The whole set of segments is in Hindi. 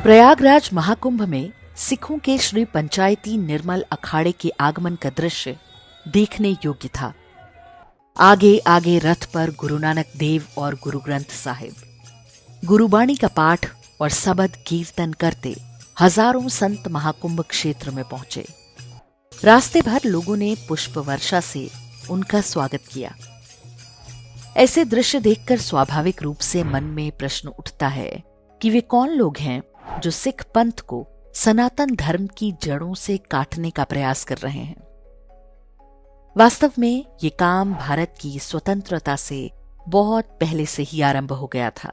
प्रयागराज महाकुंभ में सिखों के श्री पंचायती निर्मल अखाड़े के आगमन का दृश्य देखने योग्य था। आगे आगे रथ पर गुरु नानक देव और गुरु ग्रंथ साहिब, गुरुबाणी का पाठ और सबद कीर्तन करते हजारों संत महाकुंभ क्षेत्र में पहुंचे। रास्ते भर लोगों ने पुष्प वर्षा से उनका स्वागत किया। ऐसे दृश्य देखकर स्वाभाविक रूप से मन में प्रश्न उठता है कि वे कौन लोग हैं जो सिख पंथ को सनातन धर्म की जड़ों से काटने का प्रयास कर रहे हैं। वास्तव में ये काम भारत की स्वतंत्रता से बहुत पहले से ही आरंभ हो गया था।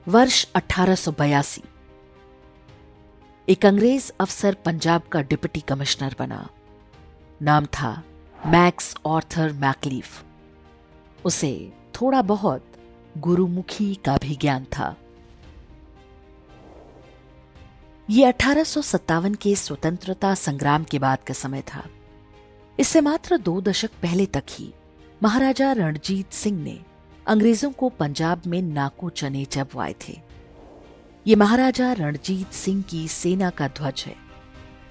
वर्ष 1882 एक अंग्रेज अफसर पंजाब का डिप्टी कमिश्नर बना। नाम था मैक्स आर्थर मैकलीफ। उसे थोड़ा बहुत गुरुमुखी का भी ज्ञान था। ये 1857 के स्वतंत्रता संग्राम के बाद का समय था। इससे मात्र 2 दशक पहले तक ही महाराजा रणजीत सिंह ने अंग्रेजों को पंजाब में नाको चने चबवाए थे। ये महाराजा रणजीत सिंह की सेना का ध्वज है,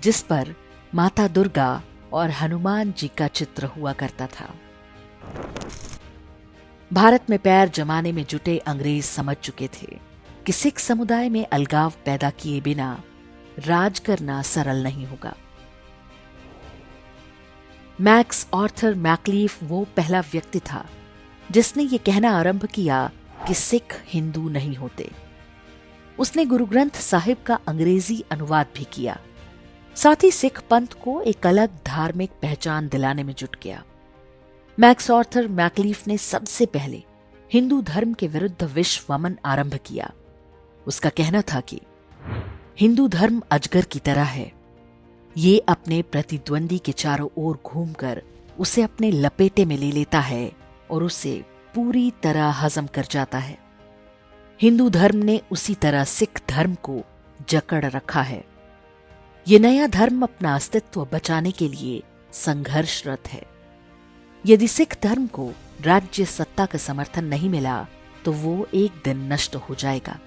जिस पर माता दुर्गा और हनुमान जी का चित्र हुआ करता था। भारत में पैर जमाने में जुटे अंग्रेज समझ चुके थे कि सिख समुदाय में अलगाव पैदा किए बिना राज करना सरल नहीं होगा। मैक्स आर्थर मैकलीफ वो पहला व्यक्ति था जिसने ये कहना आरंभ किया कि सिख हिंदू नहीं होते। उसने गुरु ग्रंथ साहिब का अंग्रेजी अनुवाद भी किया। साथ ही सिख पंथ को एक अलग धार्मिक पहचान दिलाने में जुट गया। मैक्स आर्थर मैकलीफ ने सबसे पहले हिंदू धर्म के विरुद्ध विश्वमन आरंभ किया। उसका कहना था कि हिंदू धर्म अजगर की तरह है। ये अपने प्रतिद्वंदी के चारों ओर घूमकर उसे अपने लपेटे में ले लेता है और उसे पूरी तरह हजम कर जाता है। हिंदू धर्म ने उसी तरह सिख धर्म को जकड़ रखा है। ये नया धर्म अपना अस्तित्व बचाने के लिए संघर्षरत है। यदि सिख धर्म को राज्य सत्ता का समर्थन नहीं मिला तो वो एक दिन नष्ट हो जाएगा।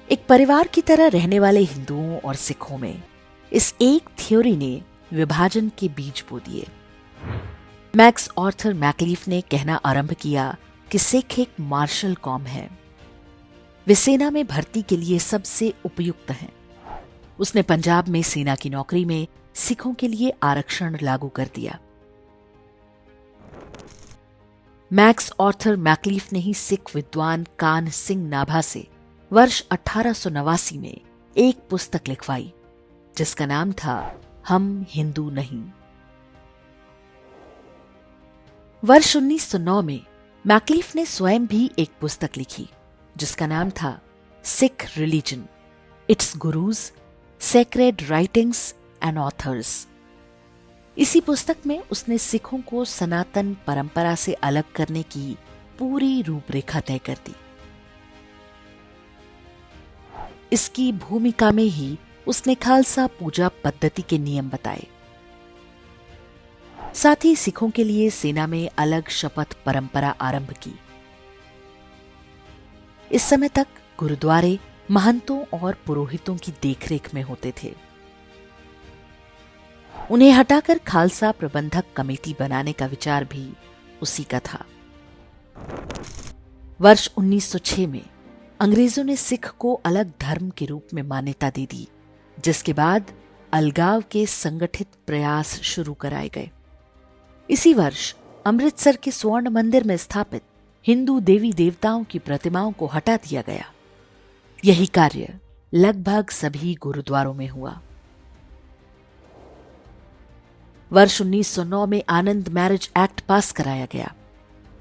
एक परिवार की तरह रहने वाले हिंदुओं और सिखों में इस एक थ्योरी ने विभाजन के बीज बो दिए। मैक्स आर्थर मैकलीफ ने कहना आरंभ किया कि सिख एक मार्शल कौम है। वे सेना में भर्ती के लिए सबसे उपयुक्त हैं। उसने पंजाब में सेना की नौकरी में सिखों के लिए आरक्षण लागू कर दिया। मैक्स आर्थर मैकलीफ ने ही सिख विद्वान कान सिंह नाभा से वर्ष 1889 में एक पुस्तक लिखवाई जिसका नाम था हम हिंदू नहीं। वर्ष 1909 में मैकलीफ ने स्वयं भी एक पुस्तक लिखी जिसका नाम था Sikh religion, it's gurus, sacred writings and authors. इसी पुस्तक में उसने सिखों को सनातन परंपरा से अलग करने की पूरी रूपरेखा तय कर दी। इसकी भूमिका में ही उसने खालसा पूजा पद्धति के नियम बताए। साथ ही सिखों के लिए सेना में अलग शपथ परंपरा आरंभ की। इस समय तक गुरुद्वारे महंतों और पुरोहितों की देखरेख में होते थे। उन्हें हटाकर खालसा प्रबंधक कमेटी बनाने का विचार भी उसी का था। वर्ष 1906 में अंग्रेजों ने सिख को अलग धर्म के रूप में मान्यता दे दी, जिसके बाद अलगाव के संगठित प्रयास शुरू कराए गए। इसी वर्ष अमृतसर के स्वर्ण मंदिर में स्थापित हिंदू देवी देवताओं की प्रतिमाओं को हटा दिया गया। यही कार्य लगभग सभी गुरुद्वारों में हुआ। वर्ष 1909 में आनंद मैरिज एक्ट पास कराया गया,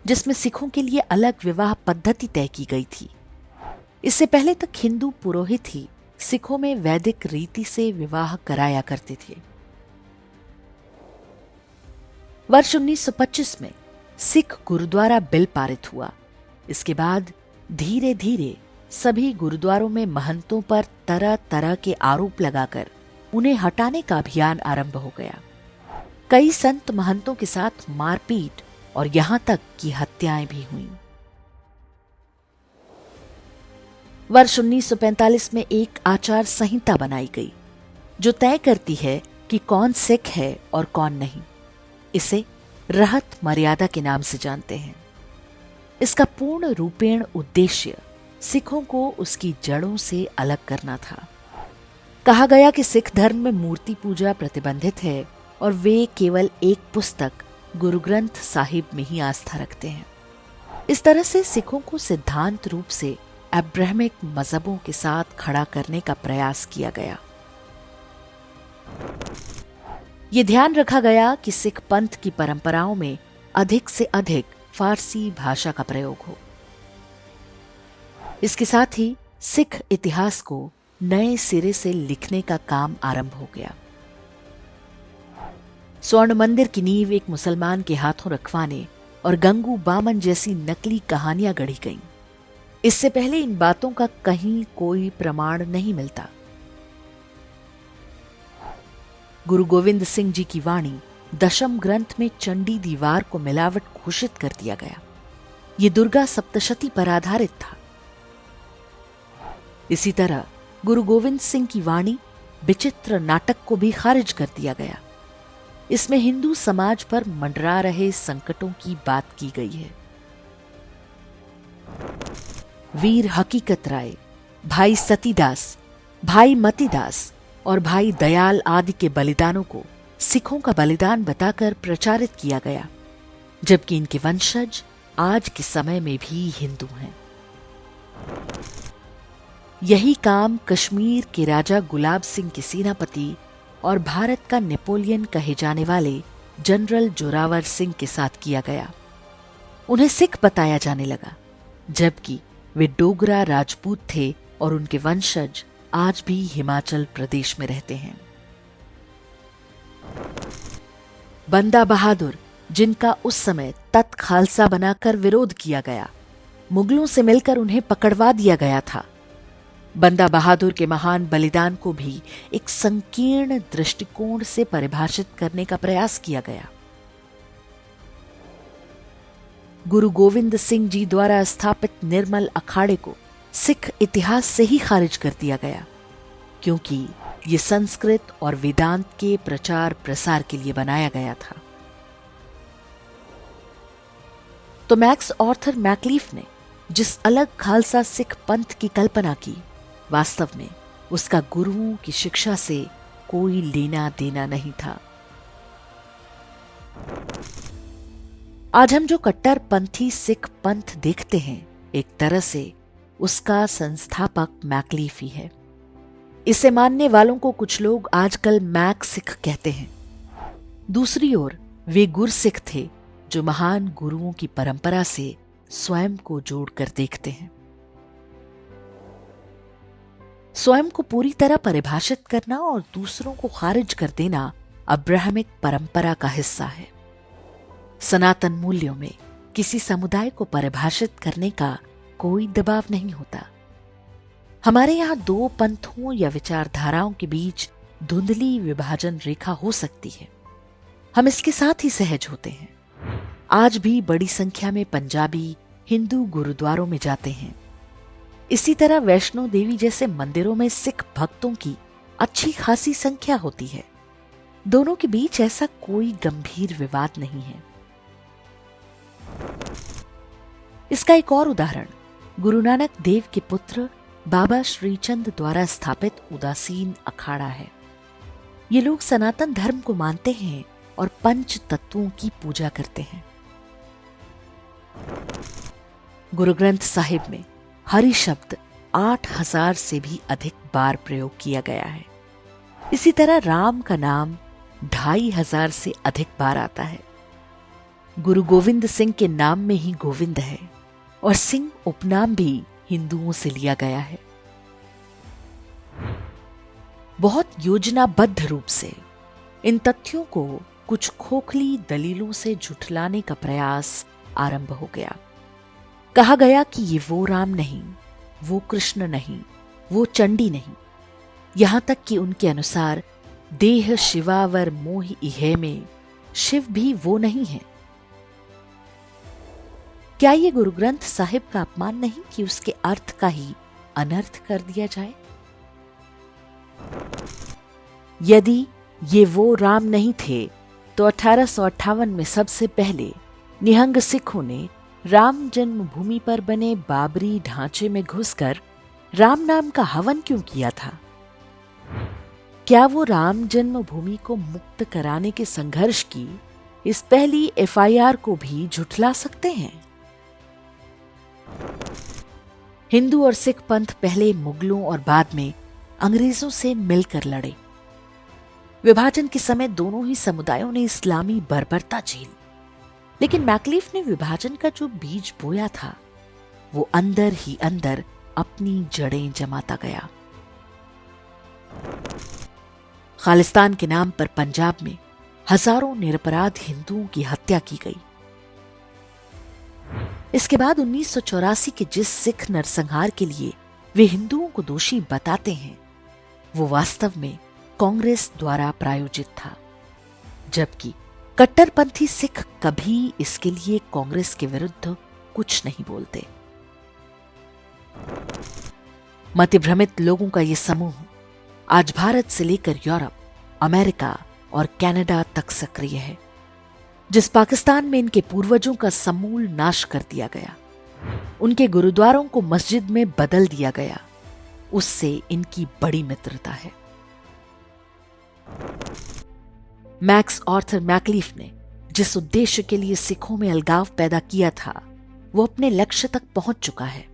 जिसमें सिखों के लिए अलग विवाह पद्धति तय की गई थी। इससे पहले तक हिंदू पुरोहित ही सिखों में वैदिक रीति से विवाह कराया करते थे। वर्ष 1925 में सिख गुरुद्वारा बिल पारित हुआ। इसके बाद धीरे धीरे सभी गुरुद्वारों में महंतों पर तरह तरह के आरोप लगाकर उन्हें हटाने का अभियान आरंभ हो गया। कई संत महंतों के साथ मारपीट और यहां तक कि हत्याएं भी हुईं। वर्ष 1945 में एक आचार संहिता बनाई गई जो तय करती है कि कौन सिख है और कौन नहीं। इसे रहत मर्यादा के नाम से जानते हैं। इसका पूर्ण रूपेण उद्देश्य सिखों को उसकी जड़ों से अलग करना था। कहा गया कि सिख धर्म में मूर्ति पूजा प्रतिबंधित है और वे केवल एक पुस्तक गुरु ग्रंथ साहिब में ही आस्था रखते हैं। इस तरह से सिखों को सिद्धांत रूप से अब्राहमिक मजहबों के साथ खड़ा करने का प्रयास किया गया। ये ध्यान रखा गया कि सिख पंथ की परंपराओं में अधिक से अधिक फारसी भाषा का प्रयोग हो। इसके साथ ही सिख इतिहास को नए सिरे से लिखने का काम आरंभ हो गया। स्वर्ण मंदिर की नींव एक मुसलमान के हाथों रखवाने और गंगू बामन जैसी नकली कहानियां गढ़ी गईं। इससे पहले इन बातों का कहीं कोई प्रमाण नहीं मिलता। गुरु गोविंद सिंह जी की वाणी दशम ग्रंथ में चंडी दीवार को मिलावट घोषित कर दिया गया। ये दुर्गा सप्तशती पर आधारित था। इसी तरह गुरु गोविंद सिंह की वाणी विचित्र नाटक को भी खारिज कर दिया गया। इसमें हिंदू समाज पर मंडरा रहे संकटों की बात की गई है। वीर हकीकत राय, भाई सतीदास, भाई मतीदास और भाई दयाल आदि के बलिदानों को सिखों का बलिदान बताकर प्रचारित किया गया, जबकि इनके वंशज आज के समय में भी हिंदू हैं। यही काम कश्मीर के राजा गुलाब सिंह के सेनापति और भारत का नेपोलियन कहे जाने वाले जनरल जोरावर सिंह के साथ किया गया। उन्हें सिख बताया जाने लगा, जबकि वे डोगरा राजपूत थे और उनके वंशज आज भी हिमाचल प्रदेश में रहते हैं। बंदा बहादुर, जिनका उस समय तत् खालसा बनाकर विरोध किया गया, मुगलों से मिलकर उन्हें पकड़वा दिया गया था। बंदा बहादुर के महान बलिदान को भी एक संकीर्ण दृष्टिकोण से परिभाषित करने का प्रयास किया गया। गुरु गोविंद सिंह जी द्वारा स्थापित निर्मल अखाड़े को सिख इतिहास से ही खारिज कर दिया गया, क्योंकि ये संस्कृत और वेदांत के प्रचार प्रसार के लिए बनाया गया था। तो मैक्स ऑर्थर मैकलीफ ने जिस अलग खालसा सिख पंथ की कल्पना की, वास्तव में उसका गुरुओं की शिक्षा से कोई लेना देना नहीं था। आज हम जो कट्टरपंथी सिख पंथ देखते हैं, एक तरह से उसका संस्थापक मैकलीफ ही है। इसे मानने वालों को कुछ लोग आजकल मैक सिख कहते हैं। दूसरी ओर वे गुरसिख थे जो महान गुरुओं की परंपरा से स्वयं को जोड़कर देखते हैं। स्वयं को पूरी तरह परिभाषित करना और दूसरों को खारिज कर देना अब्राहमिक परंपरा का हिस्सा है। सनातन मूल्यों में किसी समुदाय को परिभाषित करने का कोई दबाव नहीं होता। हमारे यहां दो पंथों या विचारधाराओं के बीच धुंधली विभाजन रेखा हो सकती है, हम इसके साथ ही सहज होते हैं। आज भी बड़ी संख्या में पंजाबी हिंदू गुरुद्वारों में जाते हैं। इसी तरह वैष्णो देवी जैसे मंदिरों में सिख भक्तों की अच्छी खासी संख्या होती है। दोनों के बीच ऐसा कोई गंभीर विवाद नहीं है। इसका एक और उदाहरण गुरु नानक देव के पुत्र बाबा श्रीचंद द्वारा स्थापित उदासीन अखाड़ा है। ये लोग सनातन धर्म को मानते हैं और पंच तत्वों की पूजा करते हैं। गुरु ग्रंथ साहिब में हरि शब्द 8000 से भी अधिक बार प्रयोग किया गया है। इसी तरह राम का नाम 2500 से अधिक बार आता है। गुरु गोविंद सिंह के नाम में ही गोविंद है और सिंह उपनाम भी हिंदुओं से लिया गया है। बहुत योजनाबद्ध रूप से इन तथ्यों को कुछ खोखली दलीलों से झुठलाने का प्रयास आरंभ हो गया। कहा गया कि ये वो राम नहीं, वो कृष्ण नहीं, वो चंडी नहीं, यहां तक कि उनके अनुसार देह शिवावर मोह इहे में शिव भी वो नहीं है। क्या ये गुरु ग्रंथ साहिब का अपमान नहीं कि उसके अर्थ का ही अनर्थ कर दिया जाए? यदि ये वो राम नहीं थे तो 1858 में सबसे पहले निहंग सिखों ने राम जन्मभूमि पर बने बाबरी ढांचे में घुसकर राम नाम का हवन क्यों किया था? क्या वो राम जन्मभूमि को मुक्त कराने के संघर्ष की इस पहली एफआईआर को भी झुठला सकते हैं? हिंदू और सिख पंथ पहले मुगलों और बाद में अंग्रेजों से मिलकर लड़े। विभाजन के समय दोनों ही समुदायों ने इस्लामी बर्बरता झेली, लेकिन मैक्लीफ ने विभाजन का जो बीज बोया था वो अंदर ही अंदर अपनी जड़ें जमाता गया। खालिस्तान के नाम पर पंजाब में हजारों निरपराध हिंदुओं की हत्या की गई। इसके बाद 1984 के जिस सिख नरसंहार के लिए वे हिंदुओं को दोषी बताते हैं वो वास्तव में कांग्रेस द्वारा प्रायोजित था, जबकि कट्टरपंथी सिख कभी इसके लिए कांग्रेस के विरुद्ध कुछ नहीं बोलते। मतिभ्रमित लोगों का ये समूह आज भारत से लेकर यूरोप, अमेरिका और कनाडा तक सक्रिय है। जिस पाकिस्तान में इनके पूर्वजों का समूल नाश कर दिया गया, उनके गुरुद्वारों को मस्जिद में बदल दिया गया, उससे इनकी बड़ी मित्रता है। मैक्स आर्थर मैक्लीफ ने जिस उद्देश्य के लिए सिखों में अलगाव पैदा किया था वो अपने लक्ष्य तक पहुंच चुका है।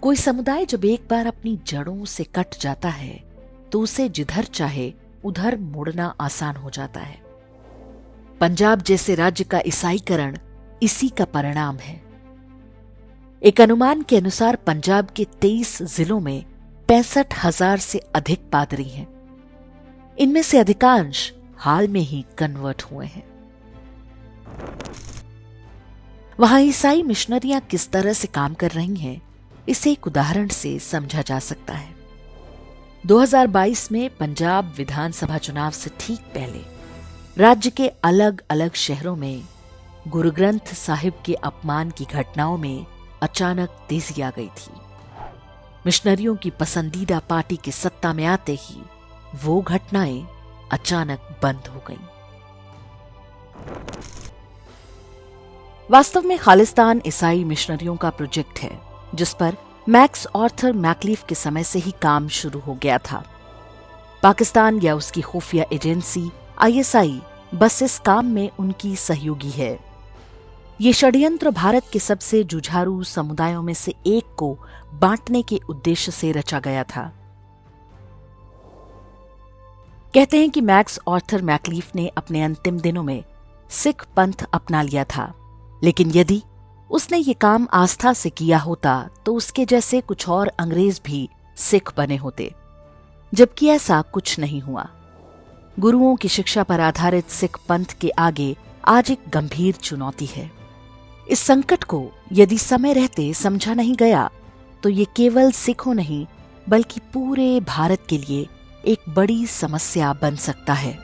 कोई समुदाय जब एक बार अपनी जड़ों से कट जाता है तो उसे जिधर चाहे उधर मुड़ना आसान हो जाता है। पंजाब जैसे राज्य का ईसाईकरण इसी का परिणाम है। एक अनुमान के अनुसार पंजाब के 23 जिलों में 65,000 से अधिक पादरी हैं। इनमें से अधिकांश हाल में ही कन्वर्ट हुए हैं। वहां ईसाई मिशनरियां किस तरह से काम कर रही हैं, इसे एक उदाहरण से समझा जा सकता है। 2022 में पंजाब विधानसभा चुनाव से ठीक पहले राज्य के अलग अलग शहरों में गुरु ग्रंथ साहिब के अपमान की घटनाओं में अचानक तेजी आ गई थी। मिशनरियों की पसंदीदा पार्टी के सत्ता में आते ही वो घटनाएं अचानक बंद हो गईं। वास्तव में खालिस्तान ईसाई मिशनरियों का प्रोजेक्ट है जिस पर मैक्स आर्थर मैक्लीफ के समय से ही काम शुरू हो गया था। पाकिस्तान या उसकी खुफिया एजेंसी आईएसआई बस इस काम में उनकी सहयोगी है। ये षड्यंत्र भारत के सबसे जुझारू समुदायों में से एक को बांटने के उद्देश्य से रचा गया था। कहते हैं कि मैक्स आर्थर मैक्लीफ ने अपने अंतिम दिनों में सिख पंथ अपना लिया था, लेकिन यदि उसने ये काम आस्था से किया होता तो उसके जैसे कुछ और अंग्रेज भी सिख बने होते, जबकि ऐसा कुछ नहीं हुआ। गुरुओं की शिक्षा पर आधारित सिख पंथ के आगे आज एक गंभीर चुनौती है। इस संकट को यदि समय रहते समझा नहीं गया तो ये केवल सिखों नहीं बल्कि पूरे भारत के लिए एक बड़ी समस्या बन सकता है।